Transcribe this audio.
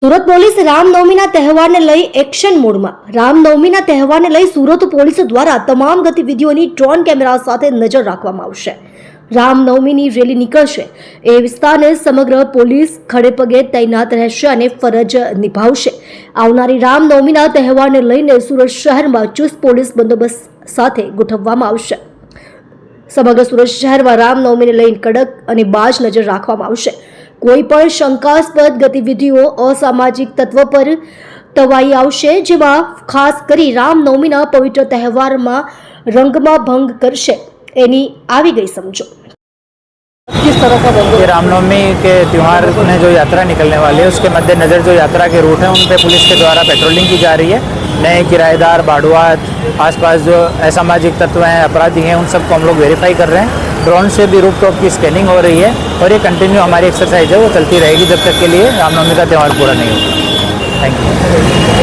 Surat police રામનવમીના તહેવારને લઈ action મોડમાં। રામનવમીના તહેવારને લઈ સુરત પોલીસ દ્વારા તમામ ગતિવિધિઓની ડ્રોન કેમેરા સાથે નજર રાખવામાં આવશે। રામનવમીની રેલી નીકળશે એ વિસ્તારને સમગ્ર પોલીસ ખડેપગે તૈનાત રહેશે અને ફરજ નિભાવશે। આવનારી રામનવમીના તહેવારને લઈને સુરત શહેરમાં ચુસ્ત પોલીસ બંદોબસ્ત સાથે ગોઠવવામાં આવશે। સમગ્ર સુરત શહેરમાં રામનવમીને લઈને કડક અને બાજ નજર રાખવામાં આવશે। કોઈ પણ શંકાસ્પદ ગતિવિધિઓ અસામાજિક તત્વ પર તવાઈ આવશે, જેમાં ખાસ કરી રામનવમીના પવિત્ર તહેવારમાં રંગમાં ભંગ કરશે એની આવી गई समझो। किस तरह का ये रामनवमी के त्यौहार में जो यात्रा निकलने वाली है उसके मद्देनज़र जो यात्रा के रूट हैं उन पे पुलिस के द्वारा पेट्रोलिंग की जा रही है। नए किराएदार, बाड़ुआत, आसपास जो असामाजिक तत्व हैं, अपराधी हैं, उन सबको हम लोग वेरीफाई कर रहे हैं। ड्रोन से भी रूफटॉप की स्कैनिंग हो रही है और ये कंटिन्यू हमारी एक्सरसाइज है वो चलती रहेगी जब तक के लिए रामनवमी का त्यौहार पूरा नहीं होगा। Thank you.